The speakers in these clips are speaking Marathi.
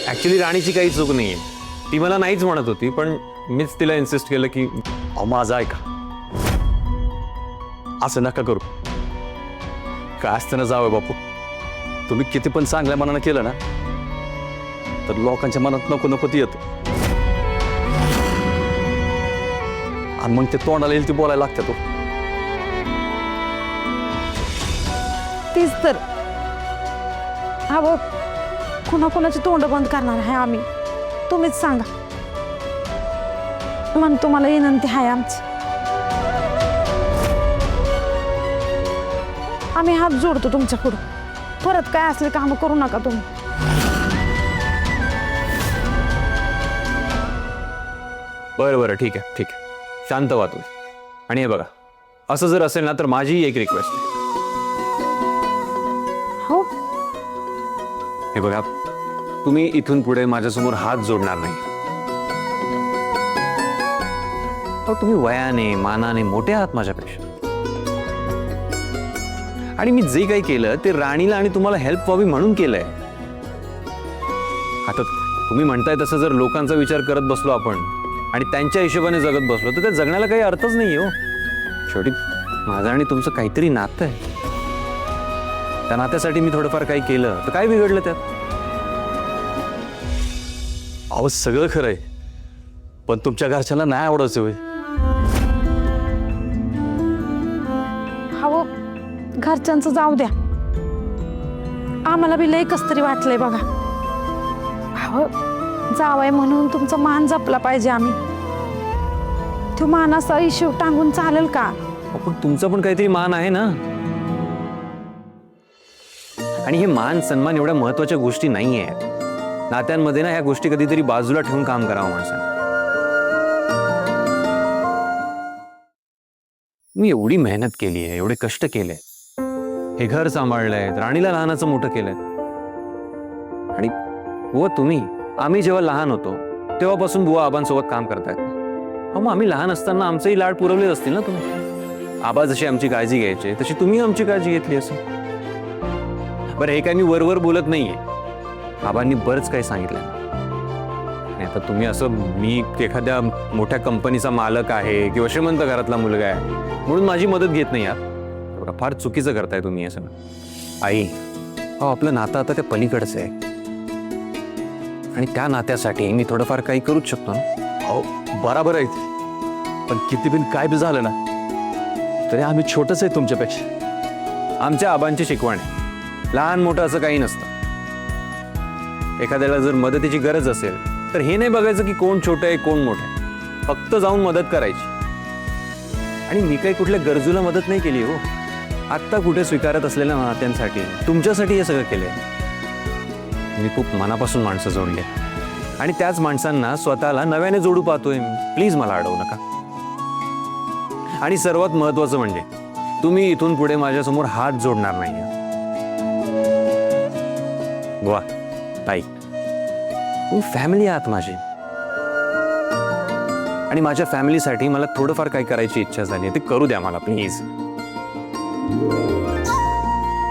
ऍक्च्युली राणीची काही चूक नाहीये, ती मला नाहीच म्हणत होती, पण मीच तिला इन्सिस्ट केलं की माझं ऐका, असं नका करू. काय असतं ना जावं बापू, तुम्ही किती पण चांगल्या मनानं केलं ना तर लोकांच्या मनात नको नको ती येतं आणि मग ते तोंडाला येईल ती बोलायला लागतात. तीच तर कुणाकुणाची तोंड बंद करणार आहे आम्ही? तुम्हीच सांगा. मन तुम्हाला विनंती आहे आमची, आम्ही हात जोडतो तुमच्याकडून. परत काय असले काम करू नका तुम्ही. बरं बरं ठीक आहे ठीक आहे, शांत व्हा तुम्ही. आणि हे बघा, असं जर असेल ना तर माझी एक रिक्वेस्ट आहे. हो, हे बघा, तुम्ही इथून पुढे माझ्यासमोर हात जोडणार नाही. तर तुम्ही वयाने मानाने मोठे आहात माझ्यापेक्षा, आणि मी जे काही केलं ते राणीला आणि तुम्हाला हेल्प व्हावी म्हणून केलंय. आता तुम्ही म्हणताय तसं जर लोकांचा विचार करत बसलो आपण आणि त्यांच्या हिशोबाने जगत बसलो तर त्या जगण्याला काही अर्थच नाही हो. शेवटी माझं आणि तुमचं काहीतरी नातं आहे. त्या नात्यासाठी मी थोडंफार काही केलं तर काय बिघडलं त्यात? अहो सगळं खरं आहे, पण तुमच्या घरच्यांना नाही आवडायचं होय. हो, घरच्यांचं जाऊ द्या, आम्हाला बी लय कस तरी वाटलंय बघा. हो, जावय म्हणून तुमचा मान जपला पाहिजे आम्ही. तो मानाचा इश्यू टांगून चालेल का? पण तुमचा पण काहीतरी मान आहे ना. आणि हे मान सन्मान एवढ्या महत्वाच्या गोष्टी नाही आहेत. नात्यांमध्ये ना ह्या गोष्टी कधीतरी बाजूला ठेवून काम करावं माणसाने. मी एवढी मेहनत केली आहे, एवढे कष्ट केले, हे घर सांभाळलंय, राणीला लहानाचं मोठं केलंय. आणि बुवा तुम्ही, आम्ही जेव्हा लहान होतो तेव्हापासून बुवा आबांसोबत काम करतायत. मग आम्ही लहान असताना आमचंही लाड पुरवलेच असतील ना तुम्ही. आबा जशी आमची काळजी घ्यायचे तशी तुम्ही आमची काळजी घेतली असेल. बरं, हे काय मी वरवर बोलत नाहीये, आबांनी बरंच काही सांगितलं. आणि आता तुम्ही असं, मी एखाद्या मोठ्या कंपनीचा मालक आहे किंवा श्रीमंत घरातला मुलगा आहे म्हणून माझी मदत घेत नाही आहात, फार चुकीचं करताय तुम्ही असं. आई, आपलं नातं आता त्या पलीकडचं आहे आणि त्या नात्यासाठी मी थोडंफार काही करूच शकतो ना. अहो बराबर आहे, पण किती बिन काय बी झालं ना तरी आम्ही छोटंच आहे तुमच्यापेक्षा. आमच्या आबांची शिकवण आहे, लहान मोठं असं काही नसतं. एखाद्याला जर मदतीची गरज असेल तर हे नाही बघायचं की कोण छोटं आहे कोण मोठं आहे, फक्त जाऊन मदत करायची. आणि मी काही कुठल्या गरजूला मदत नाही केली हो. आत्ता कुठे स्वीकारत असलेल्या नात्यांसाठी, तुमच्यासाठी हे सगळं केलंय. मी खूप मनापासून माणसं जोडली आणि त्याच माणसांना स्वतःला नव्याने जोडू पाहतोय मी. प्लीज मला अडवू नका. आणि सर्वात महत्वाचं म्हणजे तुम्ही इथून पुढे माझ्यासमोर हात जोडणार नाही. वा ताई, तुम्ही फॅमिली आहात माझी, आणि माझ्या फॅमिलीसाठी मला थोडंफार काही करायची इच्छा झाली आहे, ते करू द्या मला प्लीज.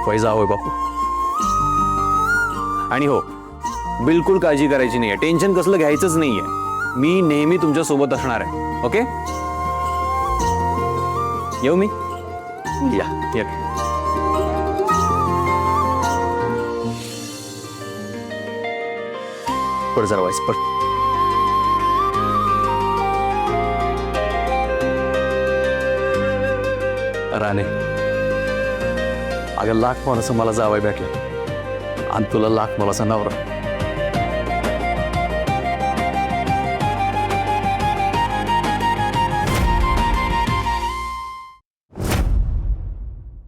फैजा होय बापू. आणि हो, बिलकुल काळजी करायची नाहीये, टेन्शन कसलं घ्यायचंच नाहीये. मी नेहमी तुमच्या सोबत असणार आहे. ओके, येऊ मी? या या. पड जरा वाईस पड. राणे, अगं लाख मोलाचं मला जावई भेटलं आणि तुला लाख मोलाचा नवरा.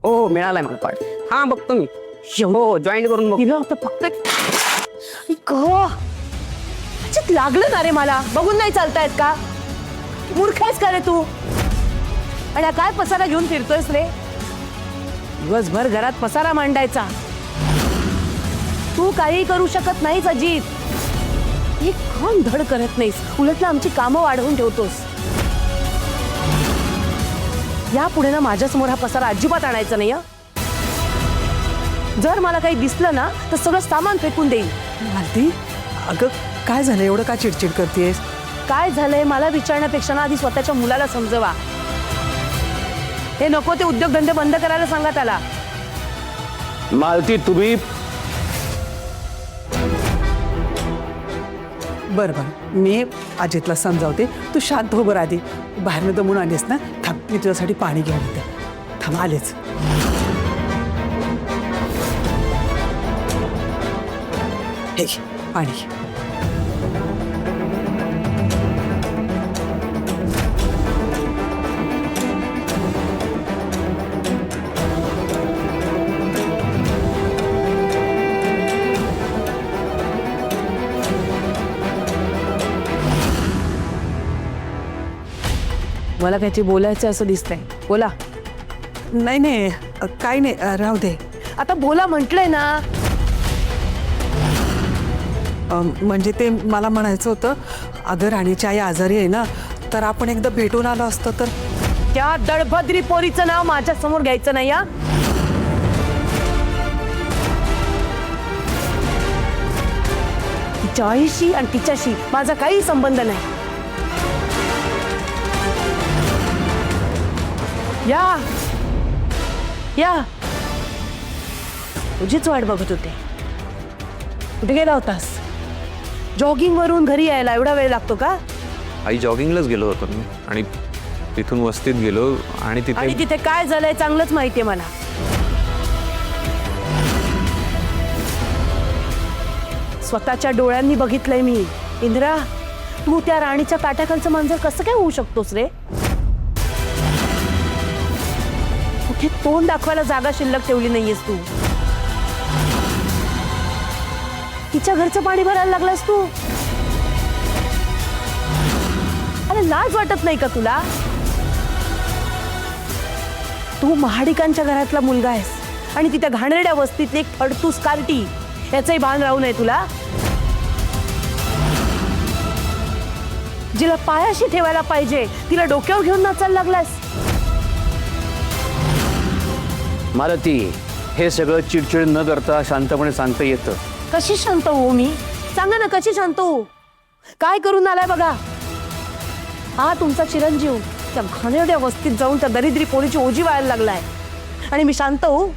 हो मिळालाय मला पार्ट. हा बघतो मी. हो जॉईन करून बघ. दिलं होतं फक्त. ह्याच्यात लागलं ना रे मला. बघून नाही चालतायत का? मूर्ख आहेस का रे तू? आणि हा काय पसारा घेऊन फिरतोयस रे? दिवसभर घरात पसारा मांडायचा. तू काही करू शकत नाहीस अजित. एक काम धड करत नाहीस, उलटला आमची कामं वाढवून ठेवतोस. यापुढे ना माझ्यासमोर हा पसारा अजिबात आणायचा नाही. जर मला काही दिसलं ना तर सगळं सामान फेकून देईन. मालती अगं काय झालं एवढं का चिडचिड करतेस? काय झालंय मला विचारण्यापेक्षा ना आधी स्वतःच्या मुलाला समजवा. हे नको ते उद्योगधंदे बंद करायला सांगा त्याला. मालती तुम्ही बरं बरं मी अजितला समजावते, तू शांत हो बरं आधी. बाहेरनं दमून आलीस ना, थांब मी तुझ्यासाठी पाणी घेऊन येते. थांब आलेच. हे घे, पाणी घे. मला काहीतरी बोलायचं असं दिसतंय. बोला. नाही नाही काही नाही, राहू दे. आता बोला म्हटलंय ना. म्हणजे ते मला म्हणायचं होतं, अगं राणीची आई आजारी आहे ना, तर आपण एकदा भेटून आलो असतो तर. त्या दळभद्री पोरीचं नाव माझ्या समोर घ्यायचं नाही. या तिच्या आईशी आणि तिच्याशी माझा काही संबंध नाही. या या तुझीच वाट बघत होते. कुठे गेला होतास? जॉगिंग वरून घरी यायला एवढा वेळ लागतो का? आई जॉगिंगलाच गेलो होतो मी, आणि तिथून वस्तीत गेलो आणि आणि तिथे काय झालंय चांगलंच माहितीये मला. स्वतःच्या डोळ्यांनी बघितलंय मी. इंद्रा, तू त्या राणीच्या काट्याखालचं मांजर कसं काय होऊ शकतोस रे? कुठे तोंड दाखवायला जागा शिल्लक ठेवली नाहीयेस तू. तिच्या घरचं पाणी भरायला लागलास तू. अरे लाज वाटत नाही का तुला? तू महाडिकांच्या घरातला मुलगा आहेस आणि तिच्या घाणेरड्या वस्तीतली एक फडतूस कार्टी, याचंही भान राहू नये तुला. जिला पायाशी ठेवायला पाहिजे तिला डोक्यावर घेऊन नाचायला लागलास. मालती, हे सगळं चिडचिड न करता शांतपणे सांगता येतं. कशी शांत होऊ मी? सांगा ना कशी शांत होऊ? काय करून आलाय बघा. हा तुमचा चिरंजीव त्या घाणेरड्या वस्तीत जाऊन त्या दरिद्री पोरीची ओजी व्हायला लागलाय आणि मी शांत होऊ?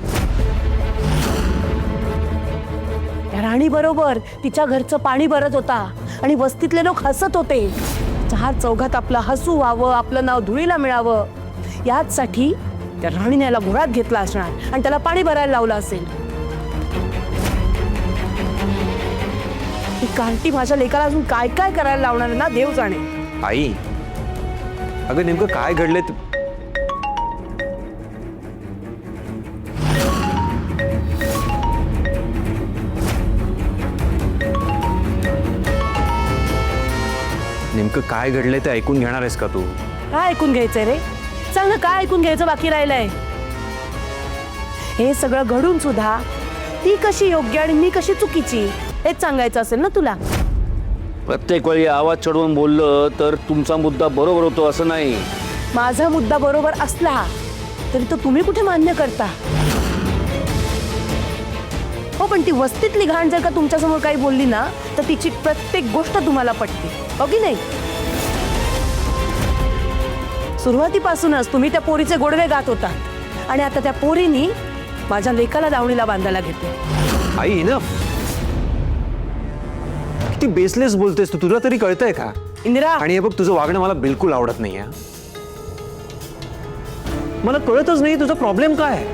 त्या राणी बरोबर तिच्या घरचं पाणी भरत होता आणि वस्तीतले लोक हसत होते. चार चौघात आपलं हसू व्हावं, आपलं नाव धुळीला मिळावं, याचसाठी त्या राणीने याला घोळात घेतला असणार आणि त्याला पाणी भरायला लावलं असेल. ही कार्टी माझ्या लेकाला अजून काय काय करायला लावणार ना देव जाणे. आई, अगं नेमकं काय घडलंय नेमकं काय घडलंय ते ऐकून घेणार आहेस का तू? काय ऐकून घ्यायचंय रे? सांग ना, काय ऐकून घ्यायचं बाकी राहिलंय? हे सगळं घडून सुद्धा ती कशी योग्य आणि मी कशी चुकीची हेच सांगायचं असेल ना तुला. प्रत्येक वेळी आवाज चढवून बोललं तर तुमचा मुद्दा बरोबर होतो असं नाही. माझा मुद्दा बरोबर असला तरी तो तुम्ही कुठे मान्य करता? हो, पण ती वस्तीतली घाण जर का तुमच्यासमोर काही बोलली ना तर तिची प्रत्येक गोष्ट तुम्हाला पटते, हो की नाही? सुरुवातीपासूनच तुम्ही त्या पोरीचे गोडवे गात होता आणि आता त्या पोरीनी माझ्या लेकाला दावणीला बांधायला घेतले. आई ना, किती बेसलेस बोलतेस तू, तुला तरी कळतंय का? इंदिरा, आणि हे बघ, तुझं वागणं मला बिलकुल आवडत नाहीये. मला कळतच नाही तुझा प्रॉब्लेम काय आहे.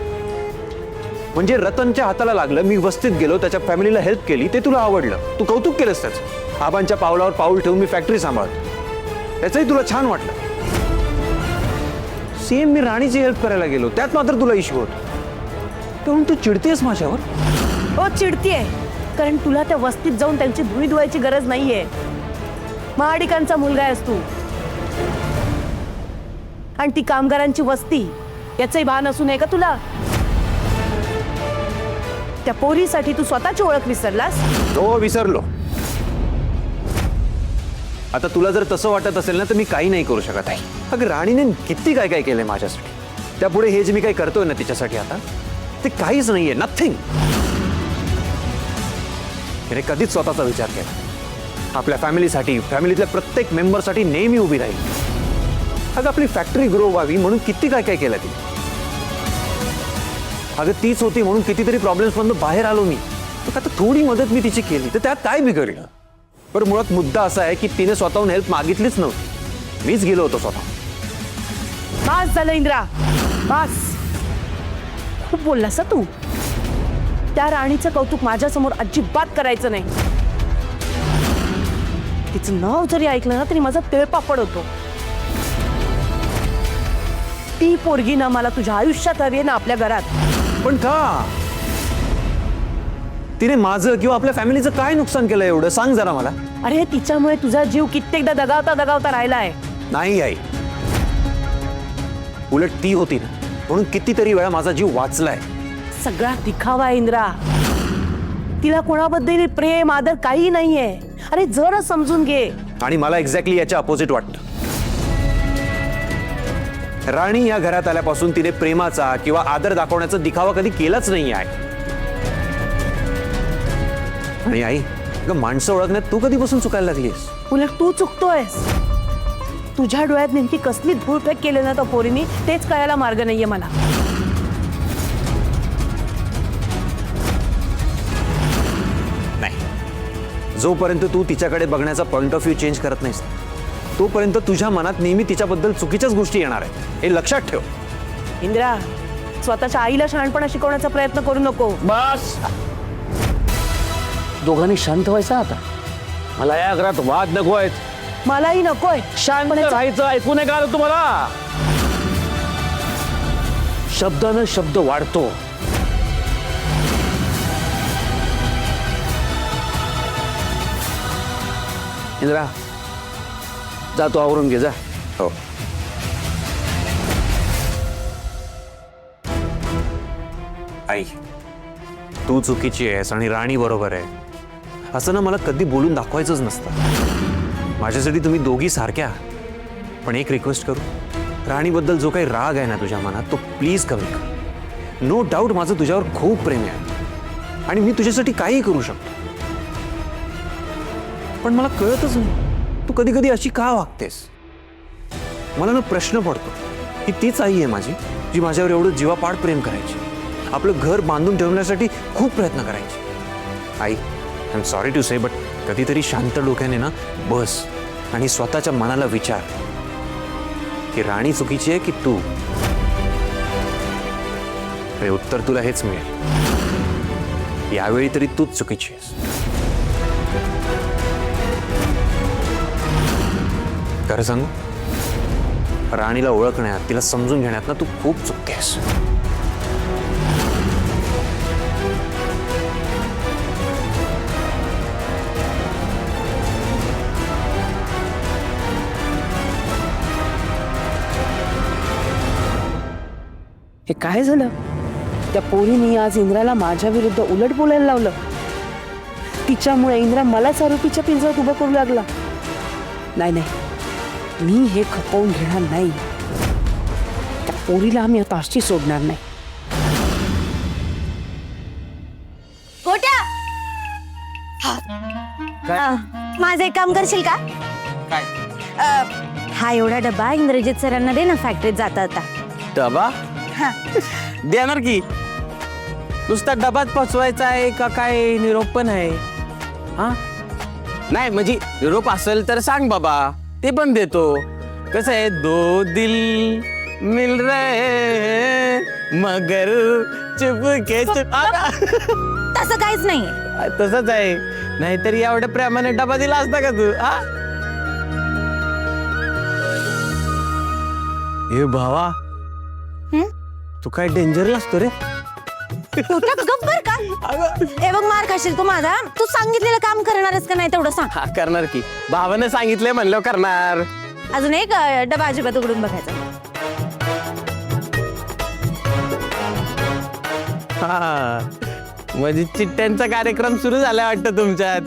म्हणजे रतनच्या हाताला लागलं, मी वस्तीत गेलो, त्याच्या फॅमिलीला हेल्प केली, ते तुला आवडलं, तू कौतुक केलंस त्याचं. आबांच्या पावलावर पाऊल ठेवून मी फॅक्टरी सांभाळतो, त्याचंही तुला छान वाटलं. सेम मी राणीची हेल्प करायला गेलो, त्यात मात्र तुला इश्यू होतो. म्हणून तू चिडतेस माझ्यावर? हो चिडतीये, कारण तुला त्या वस्तीत जाऊन त्यांची धुळी धुवायची गरज नाहीये. महाडिकांचा मुलगा आहेस तू आणि ती कामगारांची वस्ती, याचंही भान असू नये का तुला? त्या पोरीसाठी तू स्वतःची ओळख विसरलास? हो, विसरलो. आता तुला जर तसं वाटत असेल ना तर मी काही नाही करू शकत आहे. अगं राणीने किती काय काय केलंय माझ्यासाठी. त्यापुढे हे जे मी काही करतोय ना तिच्यासाठी आता, ते काहीच नाहीये, नथिंग. तिने कधीच स्वतःचा विचार केला. आपल्या फॅमिलीसाठी, फॅमिलीतल्या प्रत्येक मेंबरसाठी नेहमी उभी राहील. अगं आपली फॅक्टरी ग्रो व्हावी म्हणून किती काय काय केलं तिने. अगं तीच होती म्हणून कितीतरी प्रॉब्लेम्स मधून बाहेर आलो मी. तर आता थोडी मदत मी तिची केली तर त्यात काय बिघडलं. पण मुळात मुद्दा असा आहे की तिने स्वतःहून हेल्प मागितलीच नव्हती. मीच गेलो होतो स्वतः. बस झालं इंद्रा, बस. खूप बोललास हं तू. त्या राणीचं कौतुक माझ्यासमोर अजिबात करायचं नाही. तिचं नाव जरी ऐकलं ना तरी माझा तिळपापड होतो. ती पोरगी ना मला तुझ्या आयुष्यात हवी आहे ना आपल्या घरात. पण का तिने माझं किंवा आपल्या फॅमिलीचं काय नुकसान केलं एवढं सांग जरा मला. अरे तिच्यामुळे तुझा जीव कित्येकदा दगावता दगावता राहिलाय. नाही आई, उलट ती होती ना म्हणून कितीतरी वेळा माझा जीव वाचलाय. सगळा दिखावा आहे इंद्रा. तिला कोणाबद्दल प्रेम आदर काही नाहीये. अरे जरा समजून घे. आणि मला एक्झॅक्टली याच्या अपोजिट वाटतं. राणी या घरात आल्यापासून तिने प्रेमाचा किंवा आदर दाखवण्याचा दिखावा कधी केलाच नाही आहे. आणि आई, अगं माणसं ओळखण्यात तू कधीपासून चुकायला लागलीस. उलट तू चुकतोयस. तुझ्या डोळ्यात नेमकी कसली धूळफेक केली ना त्या पोरीनी तेच कळायला मार्ग नाहीये मला. नाही, जोपर्यंत तू तिच्याकडे बघण्याचा पॉइंट ऑफ व्ह्यू चेंज करत नाहीस तोपर्यंत तुझ्या मनात नेहमी तिच्याबद्दल चुकीच्याच गोष्टी येणार आहेत. हे लक्षात ठेव. इंद्रा, स्वतःच्या आईला शहाणपणा शिकवण्याचा प्रयत्न करू नको. बस दोघांनी शांत व्हायचं. आता मला या घरात वाद नको आहेत. मलाही नकोय. शांत राहायचं. ऐकू नये का आलं तुम्हाला. शब्दानं शब्द वाढतो. इंद्रा, जातो आवरून घे जा. हो. आई, तू चुकीची आहेस आणि राणी बरोबर आहे असं ना मला कधी बोलून दाखवायचंच नसतं. माझ्यासाठी तुम्ही दोघी सारख्या. पण एक रिक्वेस्ट करू, राणीबद्दल जो काही राग आहे ना तुझ्या मनात तो प्लीज कमी कर. नो डाऊट माझं तुझ्यावर खूप प्रेम आहे आणि मी तुझ्यासाठी काही करू शकतो. पण मला कळतच नाही तू कधी कधी अशी का वागतेस. मला ना प्रश्न पडतो की तीच आई आहे माझी जी माझ्यावर एवढं जीवापाड प्रेम करायची, आपलं घर बांधून ठेवण्यासाठी खूप प्रयत्न करायची. आई, I am sorry to say but कधीतरी शांत डोक्याने ना बस आणि स्वतःच्या मनाला विचार की राणी चुकीची आहे की तू. अरे उत्तर तुला हेच मिळेल. यावेळी तरी तूच चुकीची आहेस. खरं सांगू, राणीला ओळखण्यात, तिला समजून घेण्यात ना तू खूप चुकतेस. हे काय झालं. त्या पोरीने आज इंद्राला माझ्या विरुद्ध उलट बोलायला लावलं. तिच्यामुळे इंद्रा मलाच आरोपीच्या पिंजऱ्यात उभं करू लागला. नाही नाही, मी हे खपवून घेणार नाही. त्या पोरीला आम्ही आता अशी सोडणार नाही. गोट्या, माझं एक काम करशील का. हा एवढा डबा इंद्रजित सरांना दे ना, फॅक्टरीत जाता आता. डबा देणार की. नुसता डबाच पोचवायचा आहे का काय निरोप पण आहे. हा नाही म्हणजे निरोप असेल तर सांग बाबा, ते पण देतो. कसं आहे, दो दिल मिल रहे मगर चुपके तसं काहीच नाही. तसंच आहे. नाहीतरी एवढ्या प्रेमाने डबा दिला असता का तू. हा हे भावा, तू काय डेंजरला असतो रे. गप्पर का ए बघ, मार खाशील तू माझा. तू सांगितलेलं काम करणारच का नाही तेवढं सांग. हा करणार की. भावानं सांगितलंय म्हणलं करणार. अजून एक डबा अजिबात उघडून बघायचा. हा म्हणजे चिट्ट्यांचा कार्यक्रम सुरू झाला वाटतं तुमच्यात.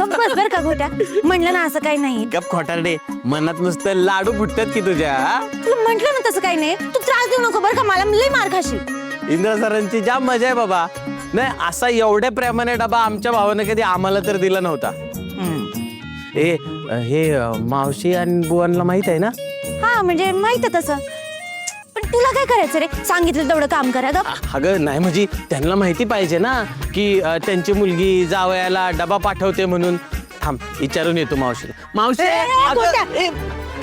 बस बर का गोट्या, म्हणलं ना असं काही नाही. गप खोटारडे, मनात नुसतं लाडू फुटतात की तुझ्या. तुला म्हंटल ना तसं काही नाही. तू त्रास देऊ नको बरं का, मला लई मार खाशील. इंद्र सरांची जाम मजा आहे बाबा. नाही असा एवढ्या प्रेमाने डबा आमच्या भावानं कधी आम्हाला तर दिला नव्हता. हे मावशी आणि बुवांना माहित आहे ना? हा म्हणजे माहित आहे तसं, पण तुला काय करायचं रे? सांगितलं तेवढं काम करा ग. अगं नाही म्हणजे त्यांना माहिती पाहिजे ना की त्यांची मुलगी जावयाला डबा पाठवते म्हणून. थांब विचारून येतो मावशीला. मावशी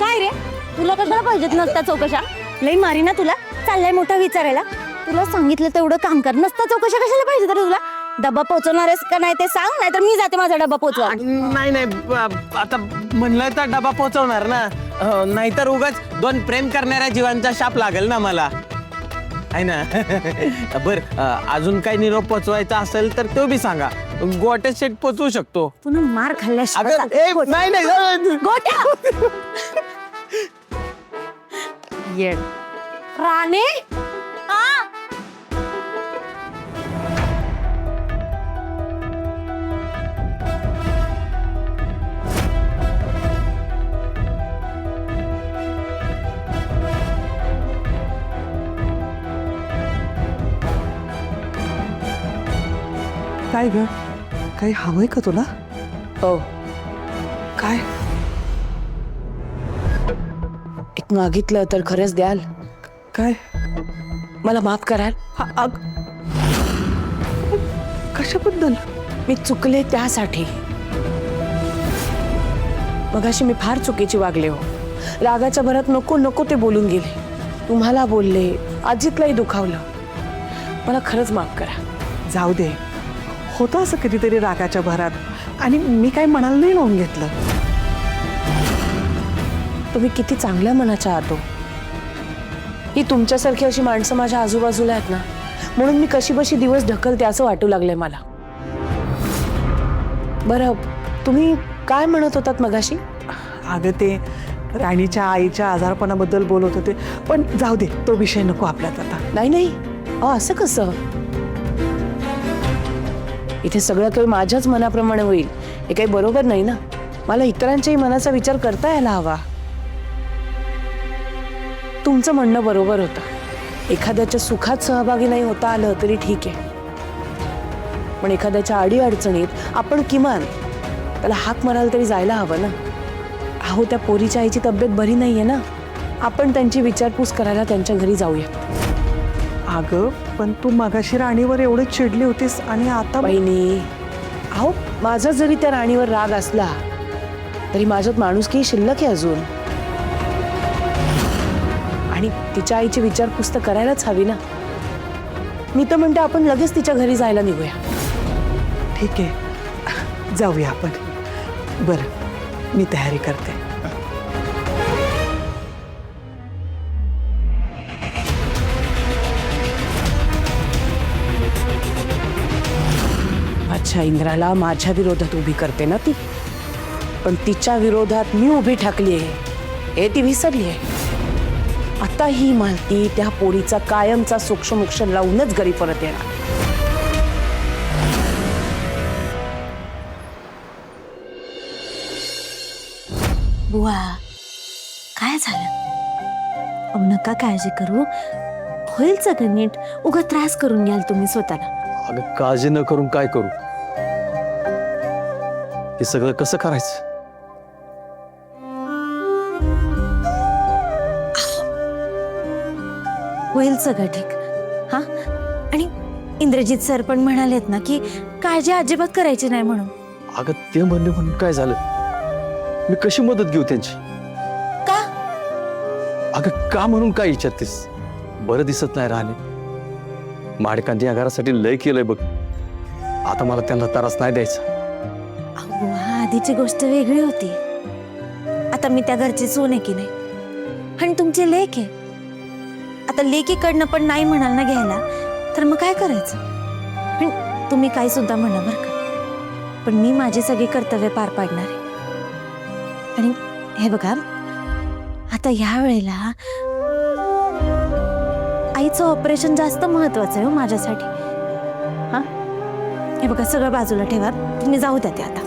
काय रे, तुला कशाला पाहिजेत नसता चौकशा? लई मारी ना तुला, चाललाय मोठा विचारायला. तुला सांगितलं तेवढं काम कर, नसता चौकशा कशाला पाहिजे तर तुला? डबा पोहोचवणार आहेस का नाही ते सांग, नाहीतर मी जाते माझा डबा पोहोचवा. नाही आता म्हणलं तर डबा पोहोचवणार ना, नाहीतर उगाच दोन प्रेम करणाऱ्या जीवांचा शाप लागेल ना मला, आहे ना? बर अजून काही निरोप पोचवायचा असेल तर तो बी सांगा, गोट्या शेट पोचवू शकतो. पुन्हा मार खाल्ल्याशिवाय अगं नाही गोट्या येड राणे. काय ग, काही हवंय का तुला? हो, काय? एक मागितलं तर खरंच द्याल? काय? मला माफ कराल? कशाबद्दल? मी चुकले त्यासाठी. मगाशी मी फार चुकीची वागले हो. रागाच्या भरात नको नको ते बोलून गेले. तुम्हाला बोलले, आजीतलाही दुखावलं. मला खरंच माफ करा. जाऊ दे, होतं असं कधीतरी रागाच्या भरात, आणि मी काय म्हणाल नाही लावून घेतलं. तुम्ही किती चांगल्या मनाच्या आहात हो. ही तुमच्यासारखी अशी माणसं माझ्या आजूबाजूला आहेत ना, म्हणून मी कशी बशी दिवस ढकलते असं वाटू लागलंय मला. बरं, तुम्ही काय म्हणत होतात मगाशी? अगं ते राणीच्या आईच्या आजारपणाबद्दल बोलत होते, पण जाऊ दे, तो विषय नको आपल्यात आता. नाही नाही, असं कसं? इथे सगळं काही माझ्याच मनाप्रमाणे होईल हे काही बरोबर नाही ना. मला इतरांच्याही मनाचा विचार करता यायला हवा. तुमचं म्हणणं बरोबर होतं. एखाद्याच्या सुखात सहभागी नाही होता आलं तरी ठीक आहे, पण एखाद्याच्या अडीअडचणीत आपण किमान त्याला हाक मारायला तरी जायला हवं ना. अहो, त्या पोरीच्या आईची तब्येत बरी नाहीये ना, आपण त्यांची विचारपूस करायला त्यांच्या घरी जाऊया. अगं पण तू मगाशी राणीवर एवढे चिडली होतीस, आणि आता बहिणी, अहो माझा जरी त्या राणीवर राग असला तरी माझ्यात माणुसकी शिल्लक आहे अजून, आणि तिच्या आईची विचारपूस तर करायलाच हवी ना. मी तर म्हणते आपण लगेच तिच्या घरी जायला निघूया. ठीक आहे, जाऊया आपण. बरं, मी तयारी करते. अच्छा, इंद्राला माझ्या विरोधात उभी करते ना ती, पण तिच्या विरोधात मी उभी ठाकली आहे हे ती विसरली आहे. आता ही मालती त्या पोरीचा कायमचा सूक्ष्मोक्ष लावूनच घरी परत येणार. बुवा, काय झालं? अहो, नका काळजी करू, होईल सगळं नीट. उगा त्रास करून घ्याल तुम्ही स्वतःला. अगं काळजी न करून काय करू? हे सगळं कसं करायचं? होईल सगळं ठीक. हा, आणि इंद्रजित सर पण म्हणालेत ना की काळजी अजिबात करायची नाही म्हणून. अगं ते म्हणले म्हणून काय झालं? मी कशी मदत घेऊ त्यांची? का? अगं का म्हणून काय विचारतेस? बरं दिसत नाही राहणे. माडकांनी या घरासाठी लय केलंय बघ. आता मला त्यांना त्रास नाही द्यायचा. अहो बुवा, आधीची गोष्ट वेगळी होती. आता मी त्या घरची सून आहे की नाही, आणि तुमचे लेक आहे. आता लेकीकडनं पण नाही म्हणाल ना घ्यायला, तर मग काय करायचं? पण तुम्ही काही सुद्धा म्हणा बरं का, पण मी माझी सगळी कर्तव्य पार पाडणार आहे. आणि हे बघा, आता ह्या वेळेला आईचं ऑपरेशन जास्त महत्वाचं आहे हो माझ्यासाठी. हा, हे बघा सगळं बाजूला ठेवा, तुम्ही जाऊ द्या ते आता.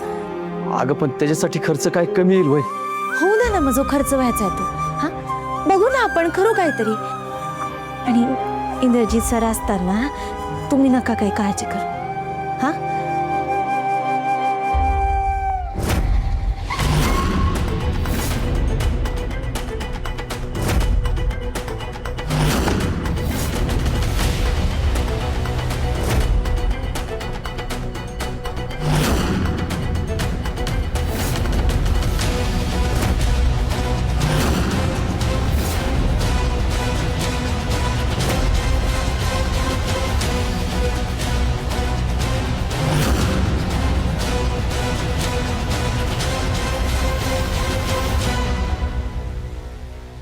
अगं पण त्याच्यासाठी खर्च काय कमी येईल वय? होऊ द्या ना, मग जो खर्च व्हायचा आहे तो. हा, बघू ना आपण, करू काहीतरी. आणि इंद्रजित सर असताना तुम्ही नका काही काळजी करू. हा,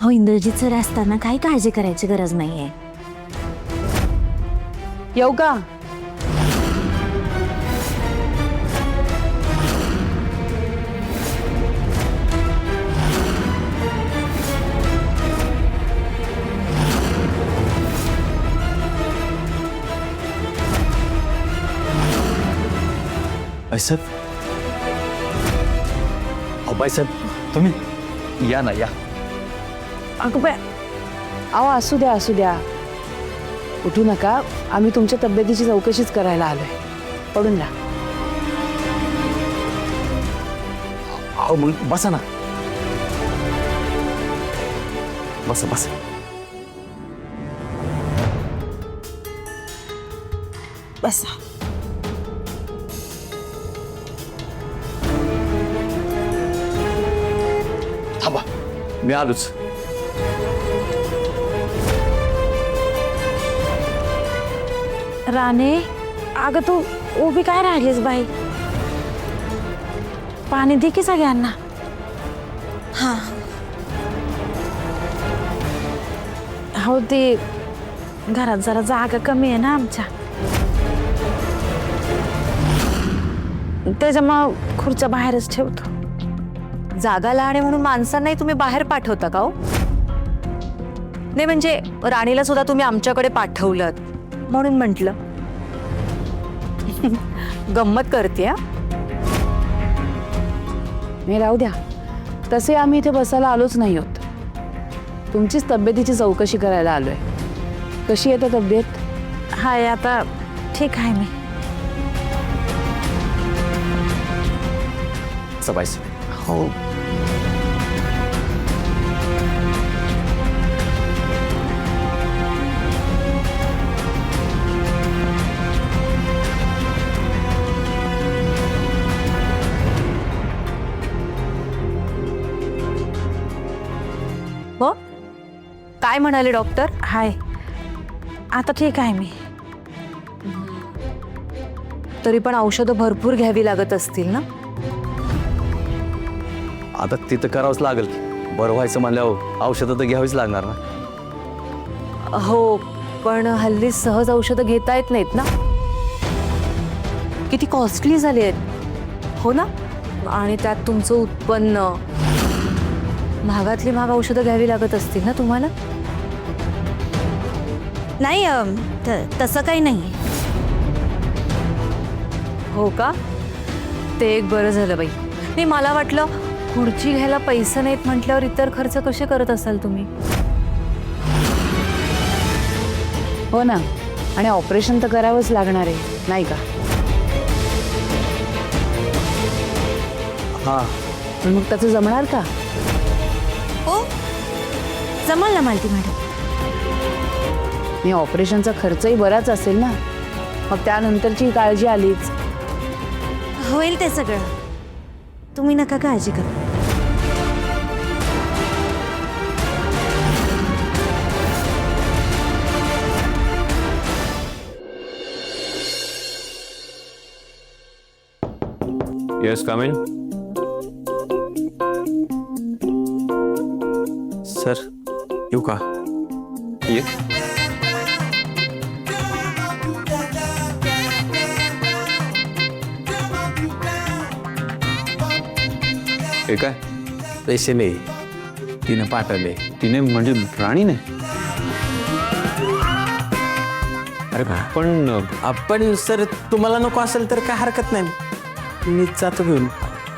हो, इंद्रजित सर असताना काही काळजी करायची गरज नाहीये. येऊ का? बाईसाहेब, अहो बाईसाहेब तुम्ही या ना या. अगं बाय, अहो असू द्या असू द्या, उठू नका. आम्ही तुमच्या तब्येतीची चौकशीच करायला आलोय. पडून राहा. अहो मग बसा ना. बसा बसा. बसा. थांबा, मी आलोच. राणे, अगं तू उभी काय राहिलीस बाई? पाणी दे की सगळ्यांना. हा, हो, ते घरात जरा जागा कमी आहे ना आमच्या, त्याच्यामुळं खुर्च्या बाहेरच ठेवतो. जागा लहान आहे म्हणून माणसांनाही तुम्ही बाहेर पाठवता का हो? नाही म्हणजे राणीला सुद्धा तुम्ही आमच्याकडे पाठवलं म्हणून म्हटलं. गंमत करते. नाही राहू द्या. तसे आम्ही इथे बसायला आलोच नाही होत. तुमचीच तब्येतीची चौकशी करायला आलोय. कशी येते तब्येत? हाय, आता ठीक आहे मी. असं बाईसाहेब. हो. हो, काय म्हणाले डॉक्टर? हाय, आता ठीक आहे मी. तरी पण औषधं भरपूर घ्यावी लागत असतील ना? आता तिथं करावंच लागेल. बरं व्हायचं म्हणल्यावर औषधं तर घ्यावीच लागणार ना. हो, पण हल्ली सहज औषधं घेता येत नाहीत ना. किती कॉस्टली झाली आहेत हो ना. आणि त्यात तुमचं उत्पन्न, महागातली महाग औषधं घ्यावी लागत असतील ना तुम्हाला. नाही तसं काही नाही. हो का? ते एक बरं झालं बाई. नाही, मला वाटलं खुर्ची घ्यायला पैसे नाहीत म्हटल्यावर इतर खर्च कसे करत असाल तुम्ही. हो ना. आणि ऑपरेशन तर करावंच लागणार आहे नाही का? हां, पण मग त्याचं जमणार का? हो, जमल ना मालती मॅडम. मी ऑपरेशनचा खर्चही बराच असेल ना. मग त्यानंतरची काळजी आलीच. होईल ते सगळं, तुम्ही नका काळजी करू. Yes, come in. सर येऊ का? ये. हे काय? पैसे नाही, तिनं पाठवले. तिने म्हणजे राणीने? अरे पण आपण सर तुम्हाला नको असेल तर काय हरकत नाही, मीच जातो घेऊन.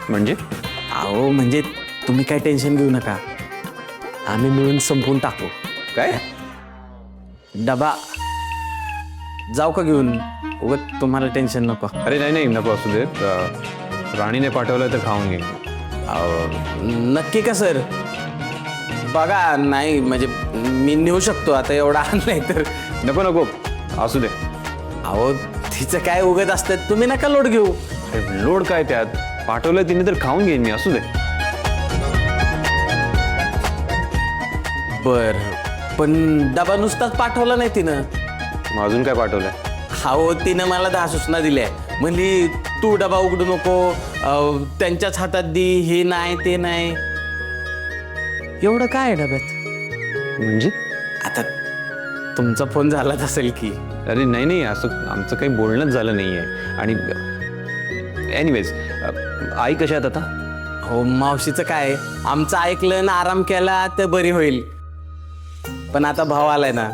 म्हणजे अहो म्हणजे तुम्ही काय टेन्शन घेऊ नका, आम्ही मिळून संपवून टाकू. काय? डबा जाऊ का घेऊन? उगाच तुम्हाला टेन्शन नको. अरे नाही नाही, नको असू दे. राणीने पाठवलं तर खाऊन घे. अहो नक्की का सर? बघा, नाही म्हणजे मी नेऊ शकतो आता, एवढा आणलाय तर. नको नको, असू दे. अहो तिचं काय उगत असतं, तुम्ही नका लोड घेऊ. अरे लोड काय त्यात? पाठवलं तिने तर खाऊन घेईन मी, असू दे. बर, पण डबा नुसताच पाठवला नाही तिनं. मग अजून काय पाठवलंय? हो, तिनं मला 10 सूचना दिल्या. म्हणली तू डबा उघडू नको, त्यांच्याच हातात दी, हे नाही ते नाही. एवढं काय आहे डब्यात? म्हणजे आता तुमचा फोन झालाच असेल की. अरे नाही नाही, असं आमचं काही बोलणंच झालं नाहीये. आणि एनिवेज, आई कशा आहेत आता? हो, मावशीचं काय, आमचं ऐकलं ना आराम केला तर बरी होईल. पण आता भाव आलाय ना,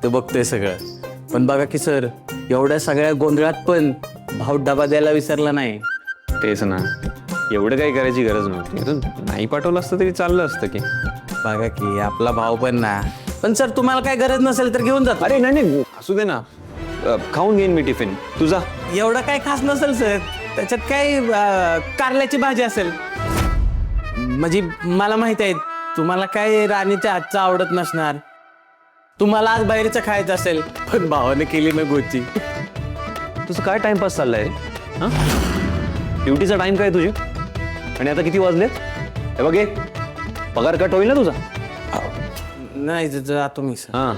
तो बघतोय सगळं. पण बघा की सर, एवढ्या सगळ्या गोंधळात पण भाऊ डबा द्यायला विसरला नाही. तेच ना, एवढं काही करायची गरज नव्हती. तर नाही पाठवलं असतं तरी चाललं असतं की. बघा की आपला भाव पण ना. पण सर तुम्हाला काय गरज नसेल तर घेऊन जातो. अरे नाही नाही, असू दे ना, खाऊन घेईन मी टिफिन तुझा. एवढं काय खास नसेल सर, त्याच्यात काय कारल्याची भाजी असेल. म्हणजे मला माहित आहे तुम्हाला काय राणीच्या हातचं आवडत नसणार. तुम्हाला आज बाहेरचं खायचं असेल, पण भावाने केली ना गोची. तुझं काय टाइमपास चाललाय रे? हां, ड्युटीचा टाइम काय तुझे? आणि आता किती वाजले? हे बघ, पगार कट होईल ना तुझा. नाही जातो मी सर. हां,